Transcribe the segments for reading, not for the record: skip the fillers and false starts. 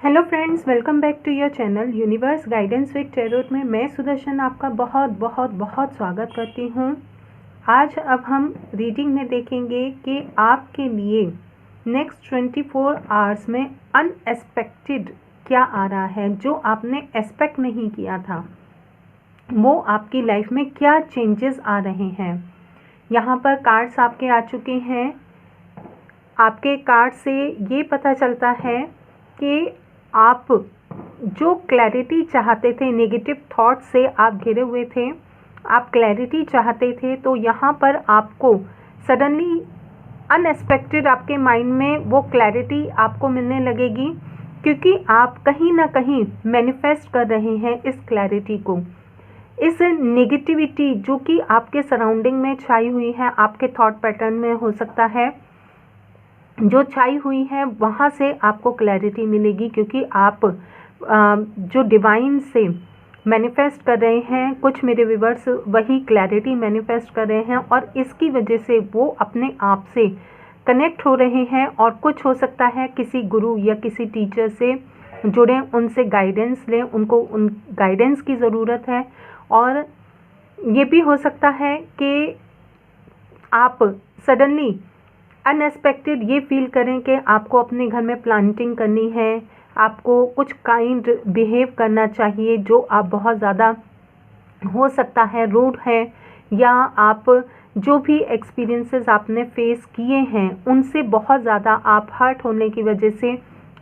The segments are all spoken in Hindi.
Hello friends, welcome back to your channel universe guidance with tarot में मैं सुदर्शन आपका बहुत बहुत बहुत स्वागत करती हूँ। आज अब हम रीडिंग में देखेंगे कि आपके लिए नेक्स्ट 24 आवर्स में अनएक्सपेक्टेड क्या आ रहा है। जो आपने एक्सपेक्ट नहीं किया था वो आपकी लाइफ में क्या चेंजेस आ रहे हैं। यहाँ पर कार्ड्स आपके आ चुके हैं। आपके कार्ड से ये पता चलता है कि आप जो क्लैरिटी चाहते थे, नेगेटिव थॉट से आप घिरे हुए थे, आप क्लैरिटी चाहते थे, तो यहाँ पर आपको सडनली अनएक्सपेक्टेड आपके माइंड में वो क्लैरिटी आपको मिलने लगेगी, क्योंकि आप कहीं ना कहीं मैनिफेस्ट कर रहे हैं इस क्लैरिटी को। इस नेगेटिविटी जो कि आपके सराउंडिंग में छाई हुई है, आपके थॉट पैटर्न में हो सकता है जो छाई हुई है, वहाँ से आपको क्लैरिटी मिलेगी, क्योंकि आप जो डिवाइन से मैनिफेस्ट कर रहे हैं, कुछ मेरे व्यूअर्स वही क्लैरिटी मैनिफेस्ट कर रहे हैं और इसकी वजह से वो अपने आप से कनेक्ट हो रहे हैं। और कुछ हो सकता है किसी गुरु या किसी टीचर से जुड़ें, उनसे गाइडेंस लें, उनको उन गाइडेंस की ज़रूरत है। और ये भी हो सकता है कि आप सडनली अनएक्सपेक्टेड ये फील करें कि आपको अपने घर में प्लांटिंग करनी है, आपको कुछ काइंड बिहेव करना चाहिए, जो आप बहुत ज़्यादा हो सकता है रूड है, या आप जो भी एक्सपीरियंसेस आपने फेस किए हैं उनसे बहुत ज़्यादा आप हर्ट होने की वजह से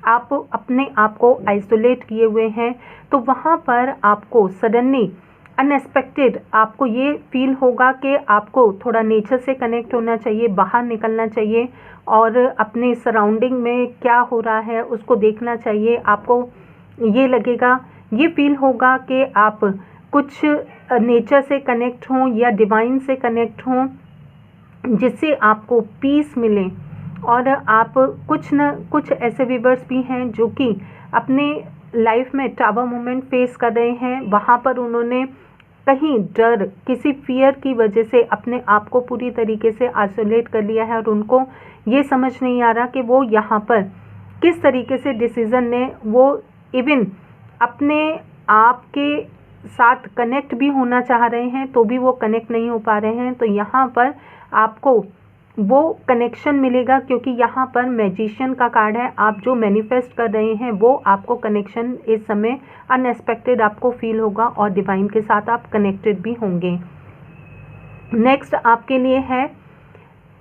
आप अपने आप को आइसोलेट किए हुए हैं। तो वहाँ पर आपको सडनली अनएक्सपेक्टेड आपको ये फील होगा कि आपको थोड़ा नेचर से कनेक्ट होना चाहिए, बाहर निकलना चाहिए और अपने सराउंडिंग में क्या हो रहा है उसको देखना चाहिए। आपको ये लगेगा, ये फील होगा कि आप कुछ नेचर से कनेक्ट हों या डिवाइन से कनेक्ट हों, जिससे आपको पीस मिले। और आप कुछ ऐसे व्यूअर्स भी हैं जो कि अपने लाइफ में टावर मोमेंट फेस कर रहे हैं। वहाँ पर उन्होंने कहीं डर, किसी फियर की वजह से अपने आप को पूरी तरीके से आइसोलेट कर लिया है और उनको ये समझ नहीं आ रहा कि वो यहाँ पर किस तरीके से डिसीज़न ने, वो इवन अपने आप के साथ कनेक्ट भी होना चाह रहे हैं तो भी वो कनेक्ट नहीं हो पा रहे हैं। तो यहाँ पर आपको वो कनेक्शन मिलेगा, क्योंकि यहाँ पर मैजिशियन का कार्ड है। आप जो मैनिफेस्ट कर रहे हैं वो आपको कनेक्शन इस समय अनएक्सपेक्टेड आपको फील होगा और डिवाइन के साथ आप कनेक्टेड भी होंगे। नेक्स्ट आपके लिए है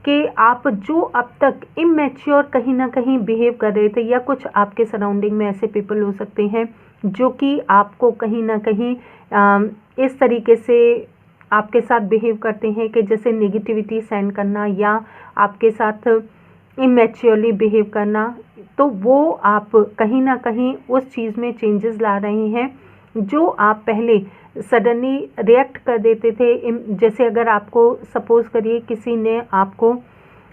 कि आप जो अब तक इमैच्योर कहीं ना कहीं बिहेव कर रहे थे, या कुछ आपके सराउंडिंग में ऐसे पीपल हो सकते हैं जो कि आपको कहीं ना कहीं इस तरीके से आपके साथ बिहेव करते हैं कि जैसे नेगेटिविटी सेंड करना या आपके साथ इमैच्योरली बिहेव करना। तो वो आप कहीं ना कहीं उस चीज़ में चेंजेस ला रहे हैं। जो आप पहले सडनली रिएक्ट कर देते थे, जैसे अगर आपको सपोज करिए किसी ने आपको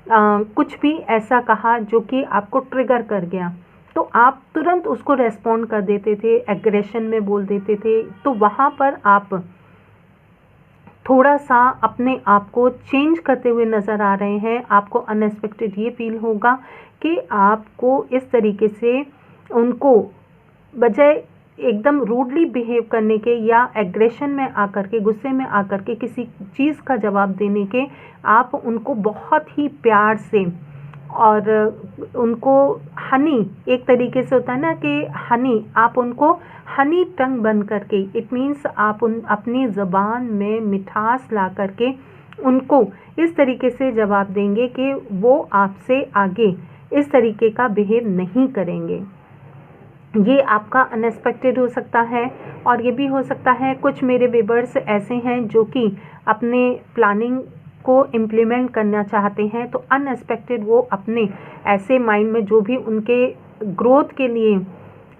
कुछ भी ऐसा कहा जो कि आपको ट्रिगर कर गया, तो आप तुरंत उसको रेस्पॉन्ड कर देते थे, एग्रेशन में बोल देते थे। तो वहाँ पर आप थोड़ा सा अपने आप को चेंज करते हुए नज़र आ रहे हैं। आपको अनएक्सपेक्टेड ये फील होगा कि आपको इस तरीके से उनको बजाय एकदम रूडली बिहेव करने के या एग्रेशन में आकर के, गुस्से में आकर के किसी चीज़ का जवाब देने के, आप उनको बहुत ही प्यार से और उनको हनी, एक तरीके से होता है ना कि हनी, आप उनको हनी टंग बन करके, इट मीन्स आप अपनी ज़बान में मिठास ला करके उनको इस तरीके से जवाब देंगे कि वो आपसे आगे इस तरीके का बिहेव नहीं करेंगे। ये आपका अनएक्सपेक्टेड हो सकता है। और ये भी हो सकता है कुछ मेरे व्यूअर्स ऐसे हैं जो कि अपने प्लानिंग को इम्प्लीमेंट करना चाहते हैं, तो अनएक्सपेक्टेड वो अपने ऐसे माइंड में जो भी उनके ग्रोथ के लिए,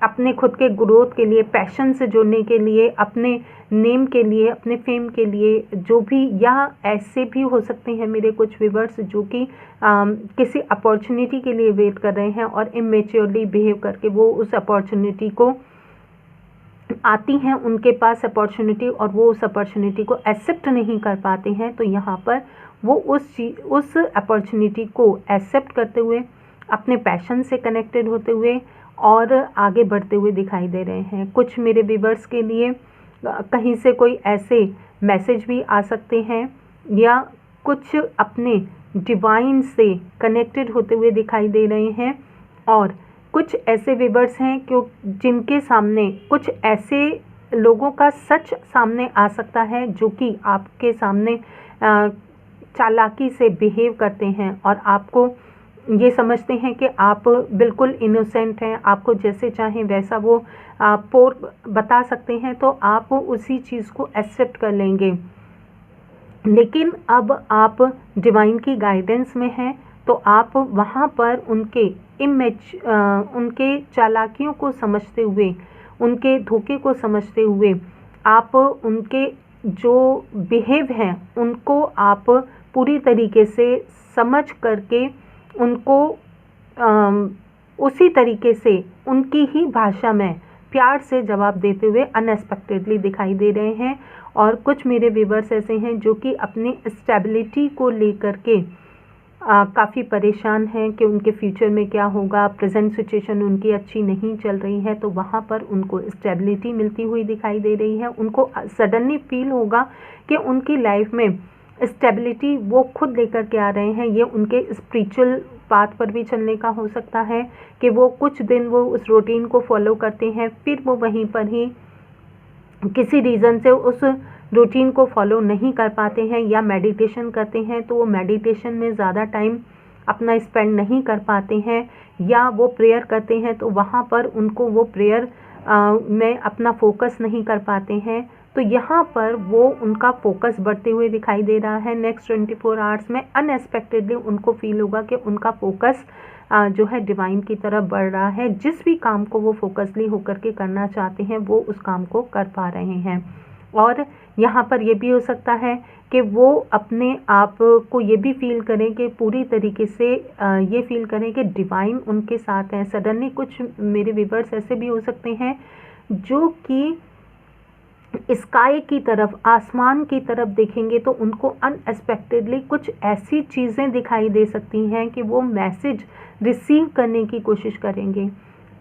अपने खुद के ग्रोथ के लिए, पैशन से जुड़ने के लिए, अपने नेम के लिए, अपने फेम के लिए, जो भी, या ऐसे भी हो सकते हैं मेरे कुछ व्यूअर्स जो कि किसी अपॉर्चुनिटी के लिए वेट कर रहे हैं और इमेच्योरली बिहेव करके वो उस अपॉर्चुनिटी को आती हैं उनके पास अपॉर्चुनिटी और वो उस अपॉर्चुनिटी को एक्सेप्ट नहीं कर पाते हैं। तो यहाँ पर वो उस अपॉर्चुनिटी को एक्सेप्ट करते हुए, अपने पैशन से कनेक्टेड होते हुए और आगे बढ़ते हुए दिखाई दे रहे हैं। कुछ मेरे व्यूअर्स के लिए कहीं से कोई ऐसे मैसेज भी आ सकते हैं या कुछ अपने डिवाइन से कनेक्टेड होते हुए दिखाई दे रहे हैं। और कुछ ऐसे व्यूअर्स हैं क्यों जिनके सामने कुछ ऐसे लोगों का सच सामने आ सकता है जो कि आपके सामने चालाकी से बिहेव करते हैं और आपको ये समझते हैं कि आप बिल्कुल इनोसेंट हैं, आपको जैसे चाहें वैसा वो पोर बता सकते हैं, तो आप उसी चीज़ को एक्सेप्ट कर लेंगे। लेकिन अब आप डिवाइन की गाइडेंस में हैं, तो आप वहाँ पर उनके चालाकियों को समझते हुए, उनके धोखे को समझते हुए, आप उनके जो बिहेव हैं उनको आप पूरी तरीके से समझ करके उनको उसी तरीके से उनकी ही भाषा में प्यार से जवाब देते हुए अनएक्सपेक्टेडली दिखाई दे रहे हैं। और कुछ मेरे व्यूअर्स ऐसे हैं जो कि अपनी स्टेबिलिटी को लेकर के काफ़ी परेशान हैं कि उनके फ्यूचर में क्या होगा। प्रेजेंट सिचुएशन उनकी अच्छी नहीं चल रही है, तो वहाँ पर उनको स्टेबिलिटी मिलती हुई दिखाई दे रही है। उनको सडनली फील होगा कि उनकी लाइफ में स्टेबिलिटी वो खुद लेकर के आ रहे हैं। ये उनके स्पिरिचुअल पाथ पर भी चलने का हो सकता है कि वो कुछ दिन वो उस रूटीन को फॉलो करते हैं, फिर वो वहीं पर ही किसी रीज़न से उस रूटीन को फॉलो नहीं कर पाते हैं, या मेडिटेशन करते हैं तो वो मेडिटेशन में ज़्यादा टाइम अपना स्पेंड नहीं कर पाते हैं, या वो प्रेयर करते हैं तो वहाँ पर उनको वो प्रेयर में अपना फोकस नहीं कर पाते हैं। तो यहाँ पर वो उनका फोकस बढ़ते हुए दिखाई दे रहा है। नेक्स्ट 24 आवर्स में अनएक्सपेक्टेडली उनको फील होगा कि उनका फोकस जो है डिवाइन की तरफ बढ़ रहा है। जिस भी काम को वो फोकसली होकर के करना चाहते हैं वो उस काम को कर पा रहे हैं। और यहाँ पर ये भी हो सकता है कि वो अपने आप को ये भी फील करें कि पूरी तरीके से ये फील करें कि डिवाइन उनके साथ हैं। सडनली कुछ मेरे व्यूअर्स ऐसे भी हो सकते हैं जो कि स्काई की तरफ, आसमान की तरफ देखेंगे तो उनको अनएक्सपेक्टेडली कुछ ऐसी चीज़ें दिखाई दे सकती हैं कि वो मैसेज रिसीव करने की कोशिश करेंगे।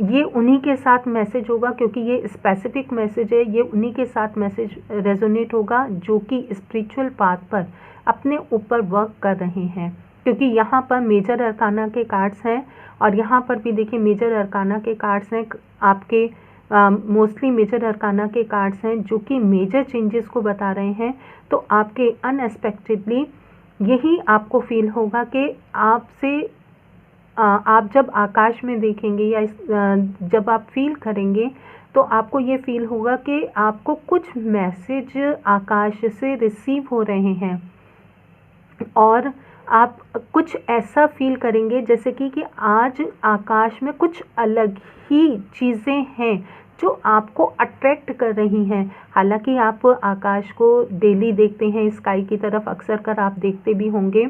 ये उन्हीं के साथ मैसेज होगा, क्योंकि ये स्पेसिफिक मैसेज है। ये उन्हीं के साथ मैसेज रेजोनेट होगा जो कि स्पिरिचुअल पाथ पर अपने ऊपर वर्क कर रहे हैं। क्योंकि यहाँ पर मेजर अरकाना के कार्ड्स हैं और यहाँ पर भी देखिए मेजर अरकाना के कार्ड्स हैं। आपके मोस्टली मेजर अरकाना के कार्ड्स हैं जो कि मेजर चेंजेस को बता रहे हैं। तो आपके अनएक्सपेक्टेडली यही आपको फील होगा कि आप जब आकाश में देखेंगे या जब आप फील करेंगे तो आपको ये फील होगा कि आपको कुछ मैसेज आकाश से रिसीव हो रहे हैं और आप कुछ ऐसा फील करेंगे जैसे कि आज आकाश में कुछ अलग ही चीज़ें हैं जो आपको अट्रैक्ट कर रही हैं। हालांकि आप आकाश को डेली देखते हैं, स्काई की तरफ अक्सर कर आप देखते भी होंगे,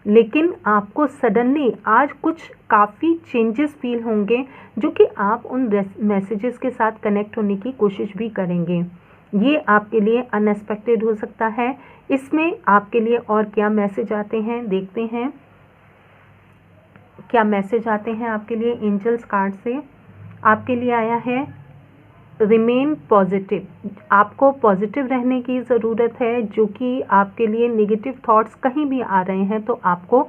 लेकिन आपको सडनली आज कुछ काफ़ी चेंजेस फील होंगे जो कि आप उन मैसेजेस के साथ कनेक्ट होने की कोशिश भी करेंगे। ये आपके लिए अनएक्सपेक्टेड हो सकता है। इसमें आपके लिए और क्या मैसेज आते हैं देखते हैं। क्या मैसेज आते हैं आपके लिए एंजल्स कार्ड से। आपके लिए आया है रिमेन पॉजिटिव। आपको पॉजिटिव रहने की ज़रूरत है। जो कि आपके लिए नेगेटिव थॉट्स कहीं भी आ रहे हैं तो आपको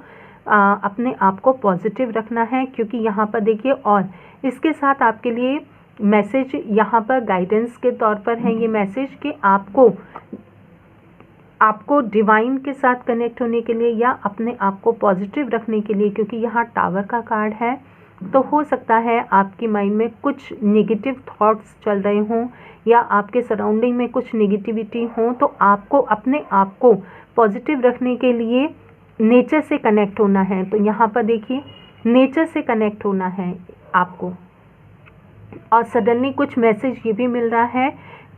अपने आप को पॉजिटिव रखना है, क्योंकि यहाँ पर देखिए और इसके साथ आपके लिए मैसेज यहाँ पर गाइडेंस के तौर पर है ये मैसेज कि आपको डिवाइन के साथ कनेक्ट होने के लिए या अपने आप को पॉजिटिव रखने के लिए, क्योंकि यहाँ टावर का कार्ड है, तो हो सकता है आपकी माइंड में कुछ नेगेटिव थॉट्स चल रहे हों या आपके सराउंडिंग में कुछ नेगेटिविटी हो, तो आपको अपने आप को पॉजिटिव रखने के लिए नेचर से कनेक्ट होना है। तो यहाँ पर देखिए नेचर से कनेक्ट होना है आपको। और सडनली कुछ मैसेज ये भी मिल रहा है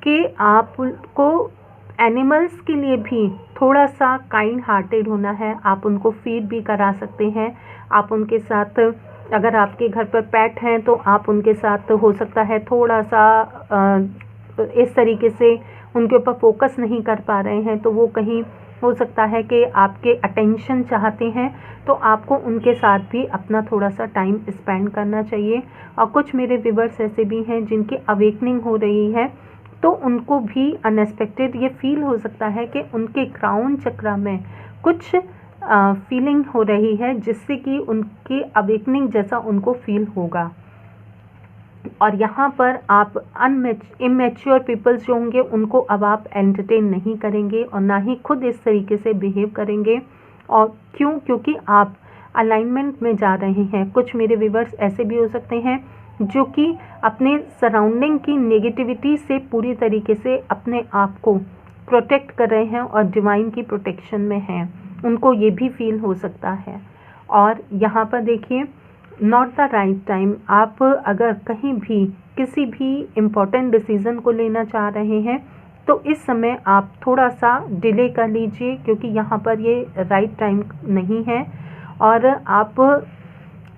कि आपको एनिमल्स के लिए भी थोड़ा सा काइंड हार्टेड होना है। आप उनको फीड भी करा सकते हैं। आप उनके साथ, अगर आपके घर पर पेट हैं तो आप उनके साथ हो सकता है थोड़ा सा इस तरीके से उनके ऊपर फोकस नहीं कर पा रहे हैं, तो वो कहीं हो सकता है कि आपके अटेंशन चाहते हैं, तो आपको उनके साथ भी अपना थोड़ा सा टाइम स्पेंड करना चाहिए। और कुछ मेरे व्यूअर्स ऐसे भी हैं जिनकी अवेकनिंग हो रही है, तो उनको भी अनएक्सपेक्टेड ये फील हो सकता है कि उनके क्राउन चक्र में कुछ फीलिंग हो रही है, जिससे कि उनकी अवेकनिंग जैसा उनको फील होगा। और यहाँ पर आप इमेच्योर पीपल्स जो होंगे उनको अब आप एंटरटेन नहीं करेंगे और ना ही खुद इस तरीके से बिहेव करेंगे। और क्यों? क्योंकि आप अलाइनमेंट में जा रहे हैं। कुछ मेरे व्यूअर्स ऐसे भी हो सकते हैं जो कि अपने सराउंडिंग की नेगेटिविटी से पूरी तरीके से अपने आप को प्रोटेक्ट कर रहे हैं और डिवाइन की प्रोटेक्शन में हैं, उनको ये भी फील हो सकता है। और यहाँ पर देखिए, नॉट द राइट टाइम। आप अगर कहीं भी किसी भी इम्पोर्टेंट डिसीज़न को लेना चाह रहे हैं तो इस समय आप थोड़ा सा डिले कर लीजिए, क्योंकि यहाँ पर ये राइट टाइम नहीं है। और आप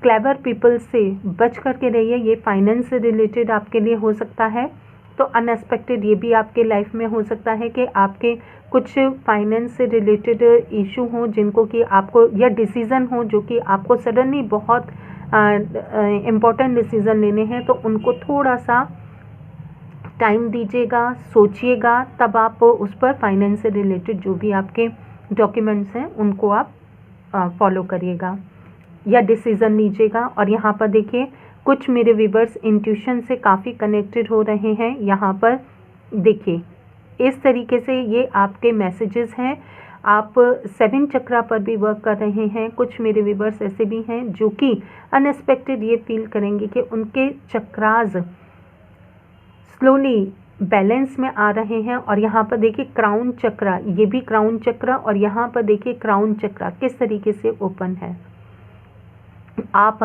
क्लेवर पीपल से बच करके रहिए। ये फाइनेंस से रिलेटेड आपके लिए हो सकता है। तो अनएक्सपेक्टेड ये भी आपके लाइफ में हो सकता है कि आपके कुछ फाइनेंस से रिलेटेड इशू हों, जिनको कि आपको, या डिसीज़न हो जो कि आपको सडनली बहुत इम्पोर्टेंट डिसीज़न लेने हैं, तो उनको थोड़ा सा टाइम दीजिएगा, सोचिएगा, तब आप उस पर फाइनेंस से रिलेटेड जो भी आपके डॉक्यूमेंट्स हैं उनको आप फॉलो करिएगा या डिसीज़न लीजिएगा। और यहाँ पर देखिए, कुछ मेरे व्यूअर्स इंट्यूशन से काफ़ी कनेक्टेड हो रहे हैं। यहाँ पर देखिए, इस तरीके से ये आपके मैसेजेस हैं। आप 7 चक्रा पर भी वर्क कर रहे हैं। कुछ मेरे व्यूअर्स ऐसे भी हैं जो कि अनएक्सपेक्टेड ये फील करेंगे कि उनके चक्रास स्लोली बैलेंस में आ रहे हैं। और यहाँ पर देखिए क्राउन चक्रा, ये भी क्राउन चक्रा, और यहाँ पर देखिए क्राउन चक्रा किस तरीके से ओपन है। आप